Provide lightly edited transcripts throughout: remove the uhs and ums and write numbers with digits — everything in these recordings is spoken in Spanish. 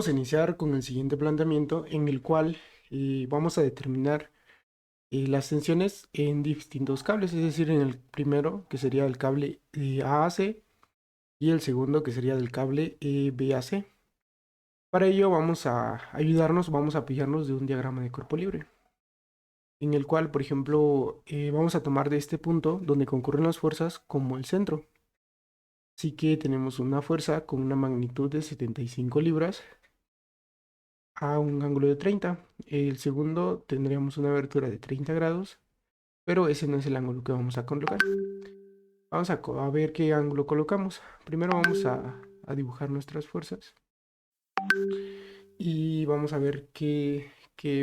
Vamos a iniciar con el siguiente planteamiento en el cual vamos a determinar las tensiones en distintos cables, es decir, en el primero que sería el cable AAC y el segundo que sería del cable BAC. Para ello vamos a ayudarnos, vamos a apoyarnos de un diagrama de cuerpo libre, en el cual, por ejemplo, vamos a tomar de este punto donde concurren las fuerzas como el centro. Así que tenemos una fuerza con una magnitud de 75 libras a un ángulo de 30. El segundo tendríamos una abertura de 30 grados, pero ese no es el ángulo que vamos a colocar. Vamos a ver qué ángulo colocamos. Primero vamos a dibujar nuestras fuerzas y vamos a ver qué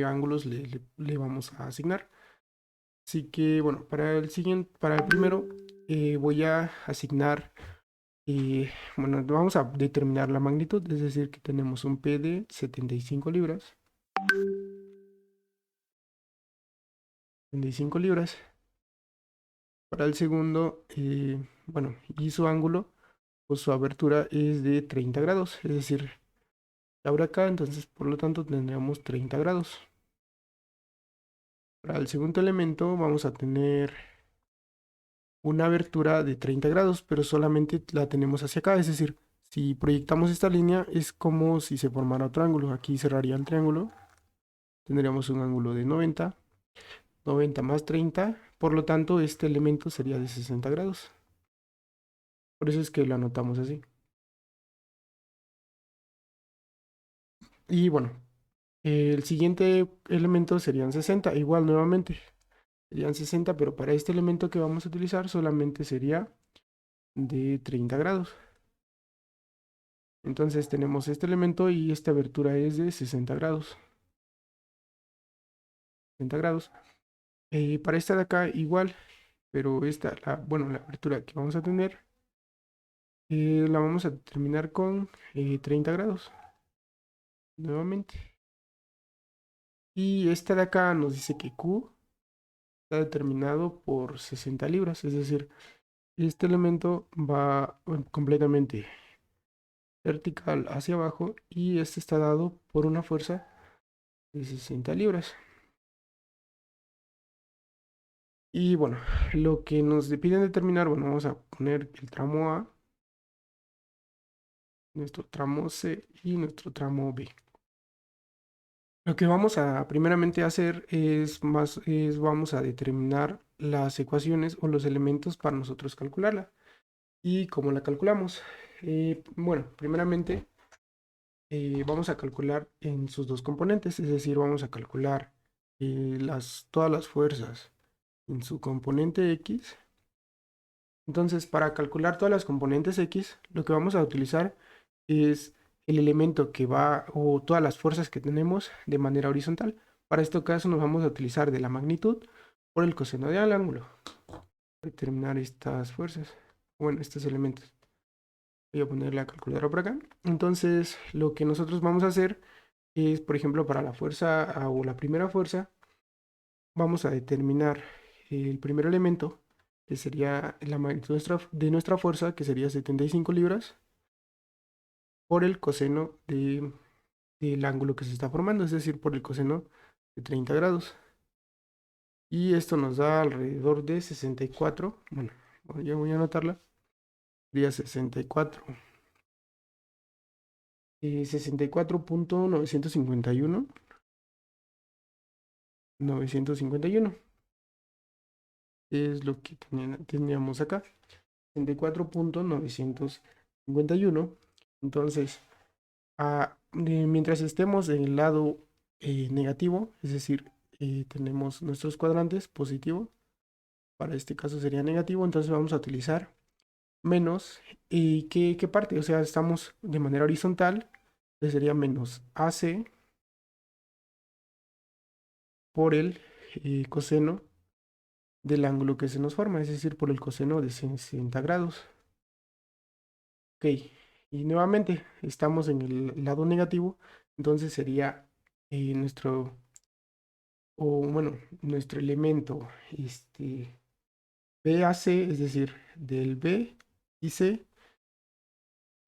ángulos le vamos a asignar. Así que bueno, para el primero voy a asignar, bueno, vamos a determinar la magnitud, es decir, que tenemos un P de 75 libras. 75 libras. Para el segundo, bueno, y su ángulo, pues su abertura es de 30 grados, es decir, abre acá, entonces por lo tanto tendríamos 30 grados. Para el segundo elemento vamos a tener una abertura de 30 grados, pero solamente la tenemos hacia acá, es decir, si proyectamos esta línea es como si se formara otro ángulo. Aquí cerraría el triángulo, tendríamos un ángulo de 90, 90 más 30, por lo tanto este elemento sería de 60 grados. Por eso es que lo anotamos así. Y bueno, el siguiente elemento serían 60, igual nuevamente. Serían 60, pero para este elemento que vamos a utilizar solamente sería de 30 grados. Entonces tenemos este elemento y esta abertura es de 60 grados. 60 grados. Para esta de acá igual, pero esta, bueno, la abertura que vamos a tener, la vamos a terminar con 30 grados. Nuevamente. Y esta de acá nos dice que Q está determinado por 60 libras, es decir, este elemento va completamente vertical hacia abajo y este está dado por una fuerza de 60 libras. Y bueno, lo que nos piden determinar, bueno, vamos a poner el tramo A, nuestro tramo C y nuestro tramo B. Lo que vamos a primeramente hacer es vamos a determinar las ecuaciones o los elementos para nosotros calcularla. ¿Y cómo la calculamos? Bueno, primeramente vamos a calcular en sus dos componentes, es decir, vamos a calcular todas las fuerzas en su componente X. Entonces, para calcular todas las componentes X, lo que vamos a utilizar es el elemento que va, o todas las fuerzas que tenemos de manera horizontal. Para este caso nos vamos a utilizar de la magnitud por el coseno del ángulo. Determinar estas fuerzas, bueno, estos elementos. Voy a poner la calculadora por acá. Entonces, lo que nosotros vamos a hacer es, por ejemplo, para la fuerza o la primera fuerza, vamos a determinar el primer elemento, que sería la magnitud de nuestra fuerza, que sería 75 libras, por el coseno del ángulo que se está formando, es decir, por el coseno de 30 grados. Y esto nos da alrededor de 64, bueno, ya voy a anotarla, sería 64. 64.951. 951 es lo que teníamos acá. 64.951. Entonces, mientras estemos en el lado negativo, es decir, tenemos nuestros cuadrantes positivo, para este caso sería negativo, entonces vamos a utilizar menos. ¿Y qué parte? O sea, estamos de manera horizontal, entonces sería menos AC por el coseno del ángulo que se nos forma, es decir, por el coseno de 60 grados. Ok, y nuevamente estamos en el lado negativo, entonces sería nuestro elemento BAC, es decir, del B y C,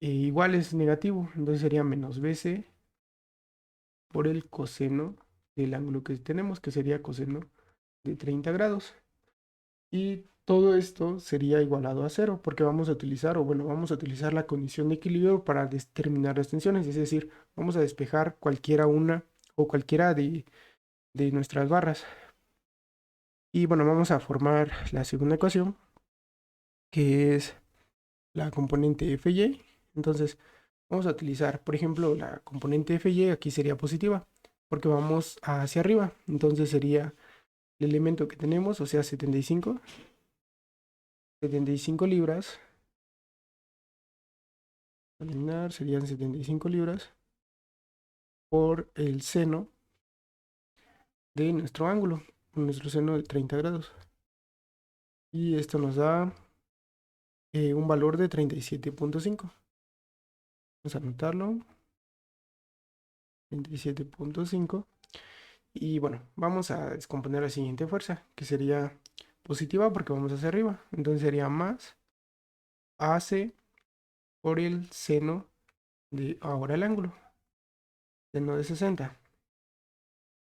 igual es negativo, entonces sería menos BC por el coseno del ángulo que tenemos, que sería coseno de 30 grados. Y todo esto sería igualado a cero, porque vamos a utilizar, o bueno, vamos a utilizar la condición de equilibrio para determinar las tensiones, es decir, vamos a despejar cualquiera una o cualquiera de nuestras barras. Y bueno, vamos a formar la segunda ecuación, que es la componente Fy. Entonces, vamos a utilizar, por ejemplo, la componente Fy aquí sería positiva, porque vamos hacia arriba. Entonces sería el elemento que tenemos, o sea, 75 libras. Eliminar serían 75 libras por el seno de nuestro ángulo, nuestro seno de 30 grados. Y esto nos da un valor de 37.5. Vamos a anotarlo, 37.5. Y bueno, vamos a descomponer la siguiente fuerza, que sería positiva porque vamos hacia arriba. Entonces sería más AC por el seno de ahora el ángulo, seno de 60.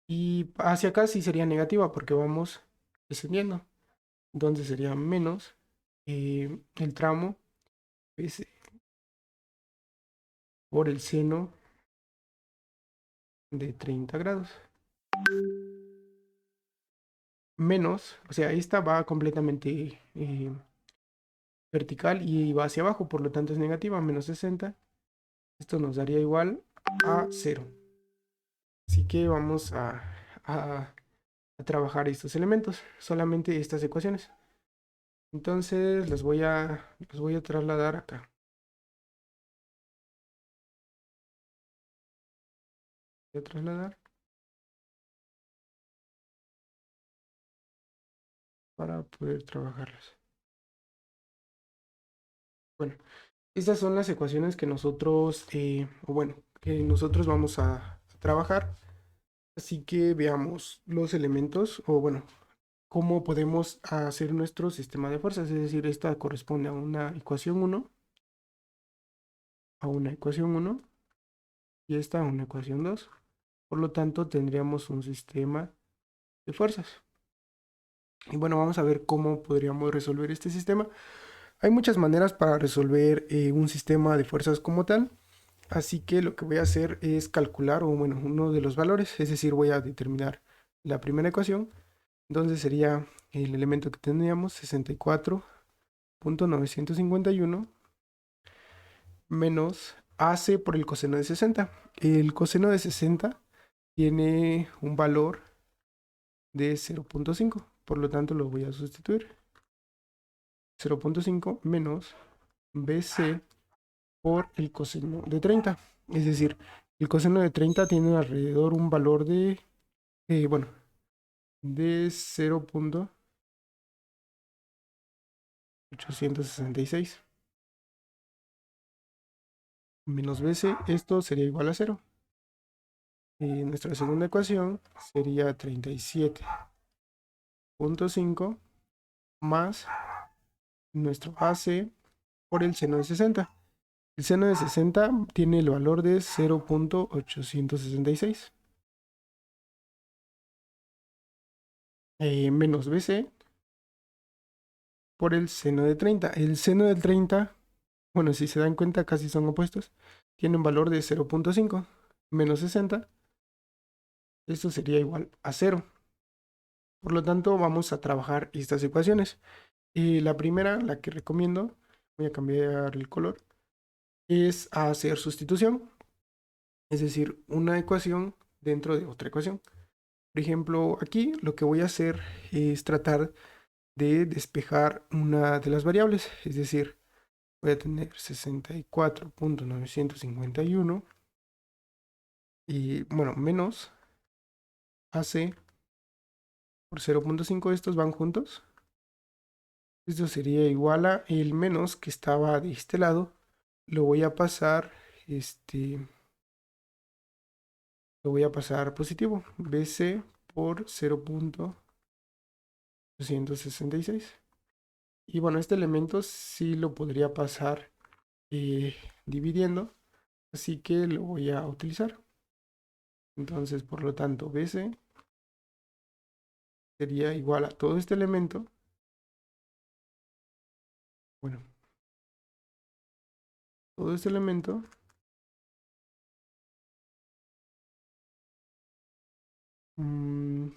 Y hacia acá sí sería negativa porque vamos descendiendo. Entonces sería menos el tramo S por el seno de 30 grados. Menos, o sea, esta va completamente vertical y va hacia abajo, por lo tanto es negativa, menos 60. Esto nos daría igual a 0. Así que vamos a trabajar estos elementos, solamente estas ecuaciones. Entonces los voy a trasladar acá. Voy a trasladar para poder trabajarlas. Bueno, estas son las ecuaciones que nosotros, o bueno, que nosotros vamos a trabajar. Así que veamos los elementos, o bueno, cómo podemos hacer nuestro sistema de fuerzas. Es decir, esta corresponde a una ecuación 1, a una ecuación 1, y esta a una ecuación 2. Por lo tanto, tendríamos un sistema de fuerzas. Y bueno, vamos a ver cómo podríamos resolver este sistema. Hay muchas maneras para resolver un sistema de fuerzas como tal. Así que lo que voy a hacer es calcular, o bueno, uno de los valores, es decir, voy a determinar la primera ecuación. Entonces sería el elemento que tendríamos, 64.951 menos AC por el coseno de 60. El coseno de 60 tiene un valor de 0.5, por lo tanto lo voy a sustituir. 0.5 menos BC por el coseno de 30. Es decir, el coseno de 30 tiene alrededor un valor de, bueno, de 0.866 menos BC. Esto sería igual a 0. Y nuestra segunda ecuación sería 37.5 más nuestro AC por el seno de 60. El seno de 60 tiene el valor de 0.866 menos BC por el seno de 30. El seno del 30, bueno, si se dan cuenta, casi son opuestos. Tiene un valor de 0.5 menos 60. Esto sería igual a 0. Por lo tanto, vamos a trabajar estas ecuaciones. La primera, la que recomiendo, voy a cambiar el color, es hacer sustitución. Es decir, una ecuación dentro de otra ecuación. Por ejemplo, aquí lo que voy a hacer es tratar de despejar una de las variables. Es decir, voy a tener 64.951 y bueno, menos AC por 0.5. Estos van juntos. Esto sería igual a el menos que estaba de este lado. Lo voy a pasar, lo voy a pasar positivo. BC por 0.266. Y bueno, este elemento sí lo podría pasar dividiendo. Así que lo voy a utilizar. Entonces, por lo tanto, BC sería igual a todo este elemento. Bueno, todo este elemento mm,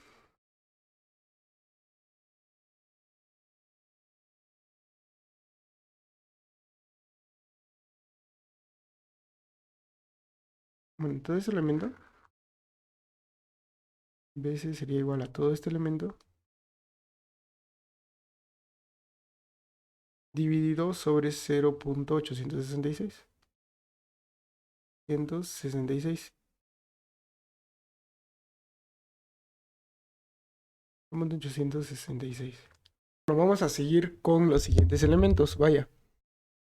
bueno, todo este elemento BC sería igual a todo este elemento dividido sobre 0.866. 166. Somos de 866. Bueno, vamos a seguir con los siguientes elementos. Vaya,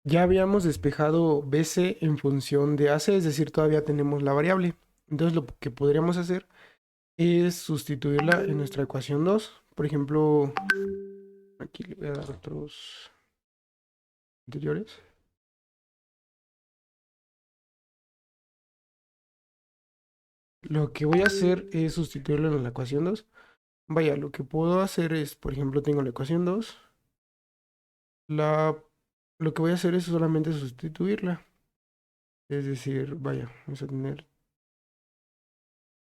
ya habíamos despejado BC en función de AC, es decir, todavía tenemos la variable. Entonces lo que podríamos hacer es sustituirla en nuestra ecuación 2. Por ejemplo, aquí le voy a dar otros anteriores. Lo que voy a hacer es sustituirlo en la ecuación 2. Vaya, lo que puedo hacer es, por ejemplo, tengo la ecuación 2. Lo que voy a hacer es solamente sustituirla. Es decir, vaya, vamos a tener...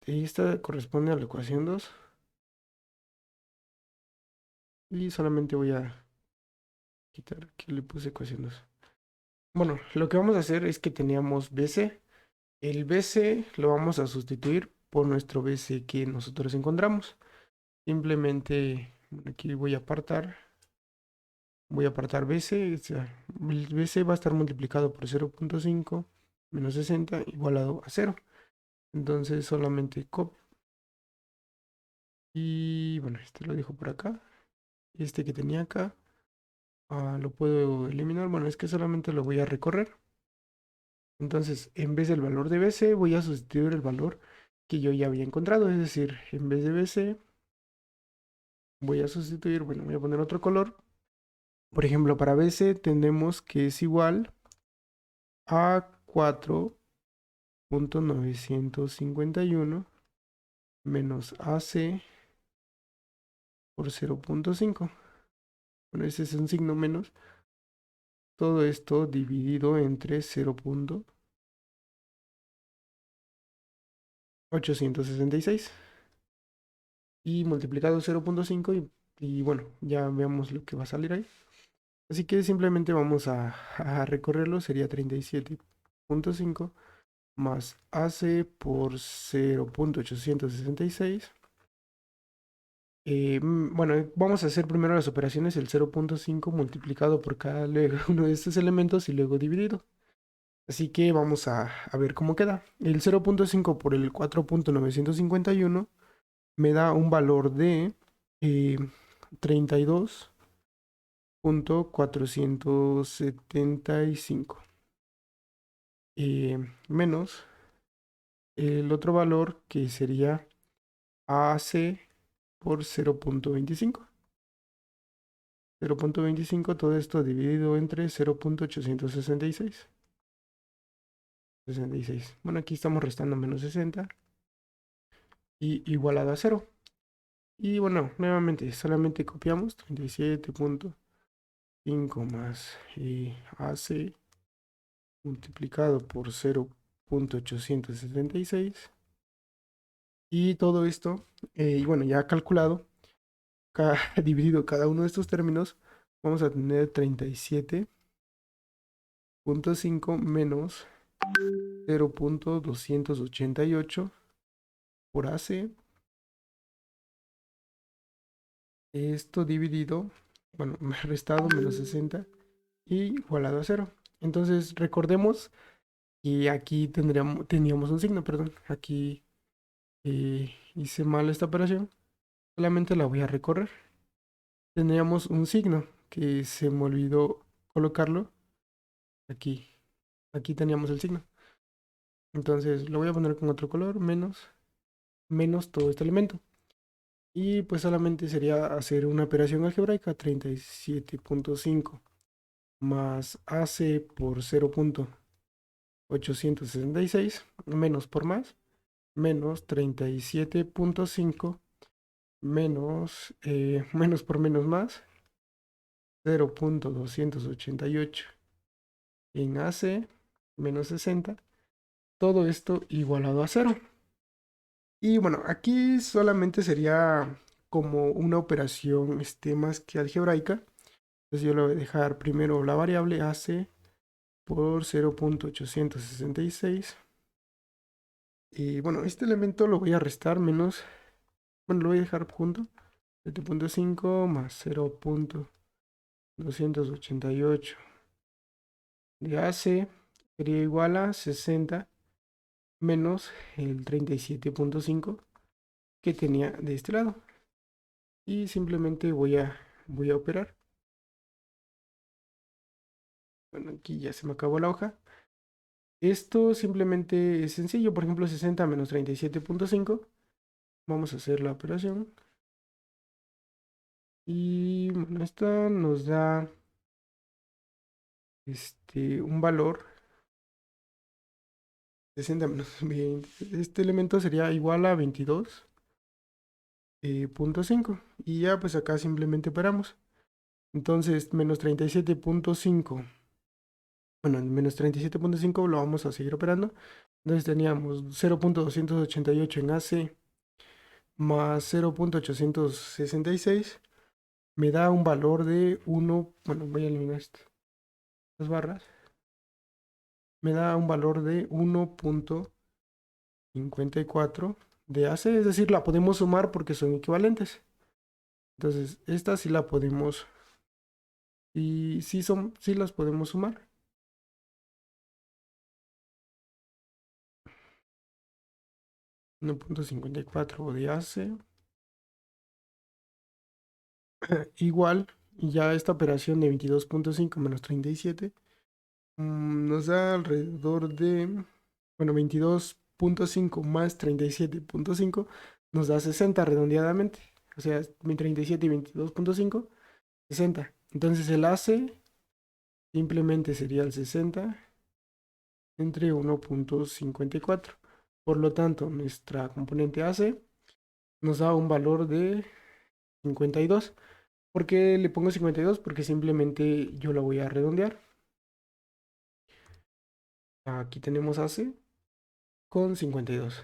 Esta corresponde a la ecuación 2. Y solamente voy a quitar que le puse ecuación 2. Bueno, lo que vamos a hacer es que teníamos BC. El BC lo vamos a sustituir por nuestro BC que nosotros encontramos. Simplemente, bueno, aquí voy a apartar BC. O sea, el BC va a estar multiplicado por 0.5 menos 60 igualado a 0. Entonces solamente copio. Y bueno, este lo dejo por acá. Este que tenía acá lo puedo eliminar. Bueno, es que solamente lo voy a recorrer. Entonces, en vez del valor de BC, voy a sustituir el valor que yo ya había encontrado. Es decir, en vez de BC, voy a sustituir, bueno, voy a poner otro color. Por ejemplo, para BC tenemos que es igual a 4.951 menos AC por 0.5. Bueno, ese es un signo menos. Todo esto dividido entre 0.866 y multiplicado 0.5 y bueno, ya veamos lo que va a salir ahí. Así que simplemente vamos a recorrerlo, sería 37.5 más AC por 0.866. Bueno, vamos a hacer primero las operaciones, el 0.5 multiplicado por cada uno de estos elementos y luego dividido. Así que vamos a ver cómo queda. El 0.5 por el 4.951 me da un valor de 32.475 menos el otro valor que sería AC por 0.25. 0.25, todo esto dividido entre 0.866. 66. Bueno, aquí estamos restando menos 60 y igualado a 0. Y bueno, nuevamente, solamente copiamos 37.5 más AC multiplicado por 0.876. Y todo esto, y bueno, ya calculado, dividido cada uno de estos términos, vamos a tener 37.5 menos 0.288 por AC. Esto dividido, bueno, restado menos 60 y igualado a 0. Entonces recordemos que aquí teníamos un signo, perdón. Aquí hice mal esta operación. Solamente la voy a recorrer. Teníamos un signo que se me olvidó colocarlo. Aquí. Aquí teníamos el signo. Entonces lo voy a poner con otro color, menos todo este elemento. Y pues solamente sería hacer una operación algebraica, 37.5 más AC por 0.866 menos por más. menos 37.5 menos por menos más 0.288 en AC menos 60, todo esto igualado a cero. Y bueno, aquí solamente sería como una operación más que algebraica. Entonces yo le voy a dejar primero la variable AC por 0.866. Y bueno, este elemento lo voy a restar menos, bueno, lo voy a dejar junto. 7.5 más 0.288 de AC sería igual a 60 menos el 37.5 que tenía de este lado. Y simplemente voy a operar. Bueno, aquí ya se me acabó la hoja. Esto simplemente es sencillo. Por ejemplo, 60 menos 37.5. Vamos a hacer la operación. Y bueno, esta nos da un valor 60 menos 20. Este elemento sería igual a 22.5. Y ya pues acá simplemente operamos. Entonces, menos 37.5. Bueno, en menos 37.5 lo vamos a seguir operando. Entonces teníamos 0.288 en AC más 0.866. Me da un valor de 1. Bueno, voy a eliminar estas barras. Me da un valor de 1.54 de AC. Es decir, la podemos sumar porque son equivalentes. Entonces, esta sí la podemos. Y sí las podemos sumar. 1.54 de AC igual, y ya esta operación de 22.5 menos 37 nos da alrededor de, bueno, 22.5 más 37.5 nos da 60 redondeadamente. O sea, 37 y 22.5, 60. Entonces el AC simplemente sería el 60 entre 1.54. Por lo tanto, nuestra componente AC nos da un valor de 52. ¿Por qué le pongo 52? Porque simplemente yo la voy a redondear. Aquí tenemos AC con 52.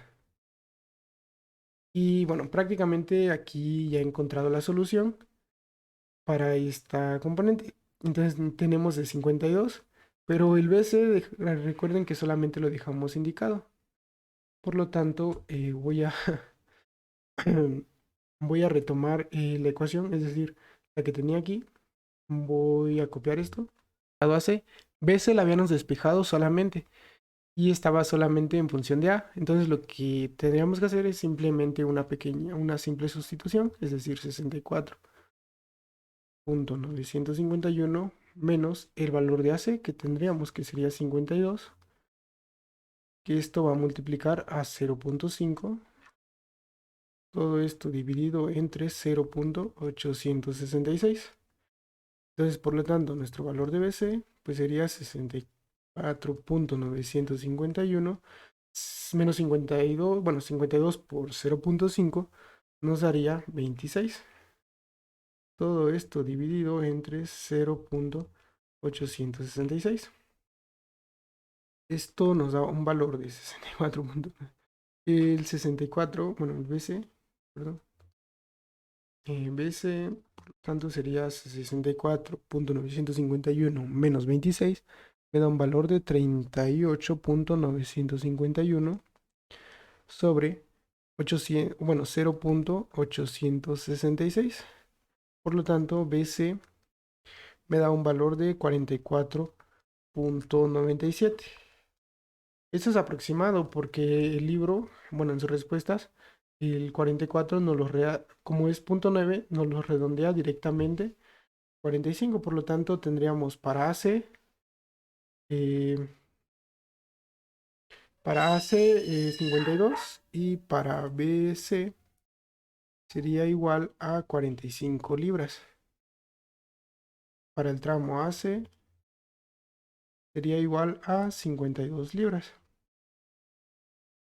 Y bueno, prácticamente aquí ya he encontrado la solución para esta componente. Entonces tenemos de 52, pero el BC, recuerden que solamente lo dejamos indicado. Por lo tanto, voy a retomar la ecuación, es decir, la que tenía aquí. Voy a copiar esto. Lado AC, BC la habíamos despejado solamente y estaba solamente en función de A. Entonces lo que tendríamos que hacer es simplemente una simple sustitución, es decir, 64.951 menos el valor de AC que tendríamos, que sería 52, que esto va a multiplicar a 0.5, todo esto dividido entre 0.866. Entonces, por lo tanto, nuestro valor de BC pues sería 64.951 menos 52, bueno, 52 por 0.5 nos daría 26. Todo esto dividido entre 0.866. Esto nos da un valor de 64. El 64, bueno, el BC, perdón. BC, por lo tanto, sería 64.951 menos 26. Me da un valor de 38.951 sobre 800, bueno, 0.866. Por lo tanto, BC me da un valor de 44.97. Esto es aproximado porque el libro, bueno, en sus respuestas, el 44 como es punto 9, nos lo redondea directamente 45. Por lo tanto, tendríamos eh, para AC 52 y para BC sería igual a 45 libras. Para el tramo AC sería igual a 52 libras.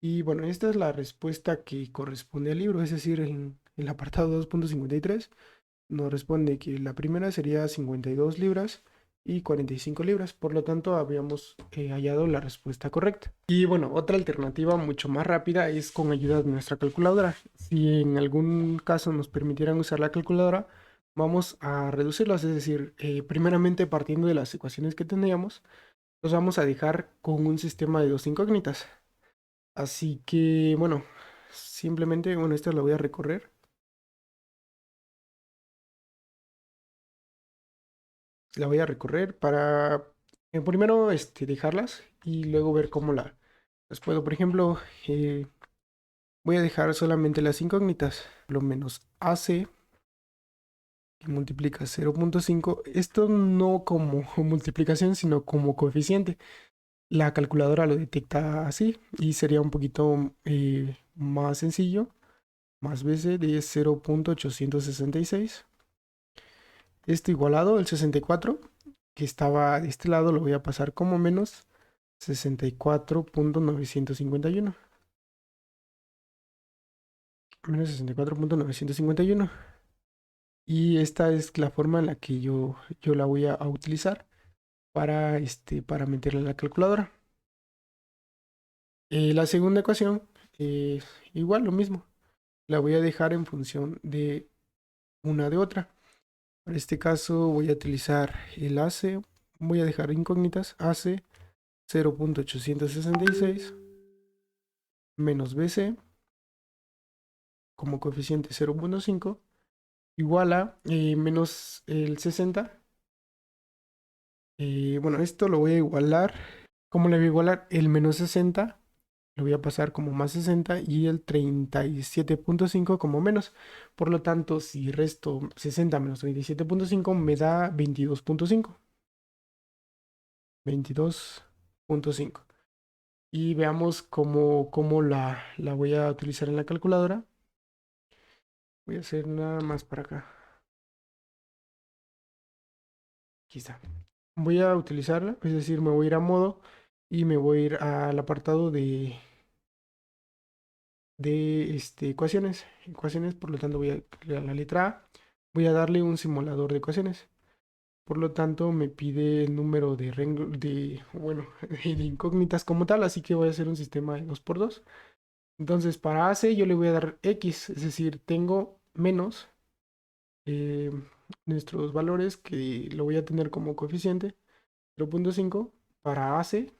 Y bueno, esta es la respuesta que corresponde al libro, es decir, en el apartado 2.53 nos responde que la primera sería 52 libras y 45 libras, por lo tanto habíamos hallado la respuesta correcta. Y bueno, otra alternativa mucho más rápida es con ayuda de nuestra calculadora. Si en algún caso nos permitieran usar la calculadora, vamos a reducirlas, es decir, primeramente partiendo de las ecuaciones que teníamos, los vamos a dejar con un sistema de dos incógnitas. Así que bueno, simplemente, bueno, esta la voy a recorrer. La voy a recorrer para primero dejarlas y luego ver cómo las puedo. Por ejemplo, voy a dejar solamente las incógnitas. Lo menos AC que multiplica 0.5. Esto no como multiplicación, sino como coeficiente. La calculadora lo detecta así y sería un poquito más sencillo. Más BC de 0.866. Esto igualado, el 64, que estaba de este lado, lo voy a pasar como menos 64.951. Menos 64.951. Y esta es la forma en la que yo la voy a utilizar para meterla en la calculadora. La segunda ecuación, igual lo mismo. La voy a dejar en función de una de otra. Para este caso voy a utilizar el AC. Voy a dejar incógnitas. AC 0.866 menos BC como coeficiente 0.5 igual a menos el 60. Bueno, esto lo voy a igualar. ¿Cómo le voy a igualar? El menos 60 lo voy a pasar como más 60 y el 37.5 como menos. Por lo tanto, si resto 60 menos 37.5 me da 22.5. 22.5. Y veamos cómo la voy a utilizar en la calculadora. Voy a hacer nada más para acá. Aquí está. Voy a utilizarla, es decir, me voy a ir a modo y me voy a ir al apartado de ecuaciones. Ecuaciones, por lo tanto, voy a crear la letra A. Voy a darle un simulador de ecuaciones. Por lo tanto, me pide el número bueno, de incógnitas como tal, así que voy a hacer un sistema de 2 por 2. Entonces, para AC yo le voy a dar X, es decir, tengo menos eh, nuestros valores que lo voy a tener como coeficiente 0.5 para AC.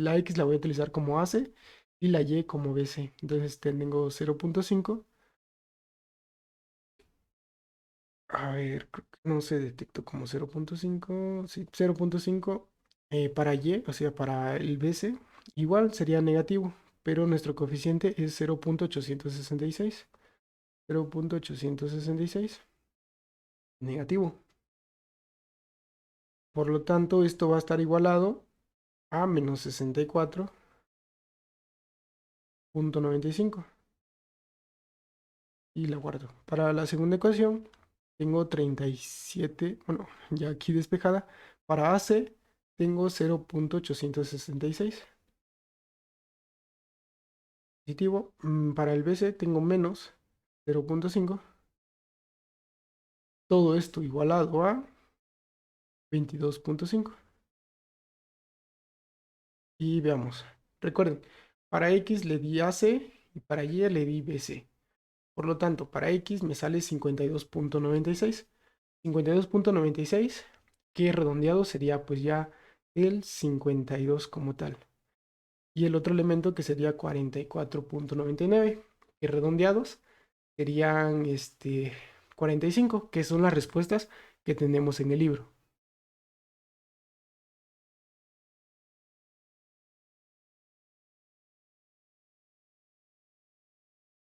La X la voy a utilizar como AC y la Y como BC. Entonces tengo 0.5. A ver, creo que no se detectó como 0.5. Sí, 0.5 para Y, o sea, para el BC. Igual sería negativo, pero nuestro coeficiente es 0.866. 0.866 negativo. Por lo tanto, esto va a estar igualado a menos 64.95. Y la guardo. Para la segunda ecuación, tengo 37, bueno, ya aquí despejada. Para AC, tengo 0.866. Positivo. Para el BC, tengo menos 0.5. Todo esto igualado a 22.5. Y veamos. Recuerden, para X le di AC y para Y le di BC. Por lo tanto, para X me sale 52.96. 52.96, que redondeado sería pues ya el 52 como tal. Y el otro elemento que sería 44.99, que redondeados serían 45, que son las respuestas que tenemos en el libro.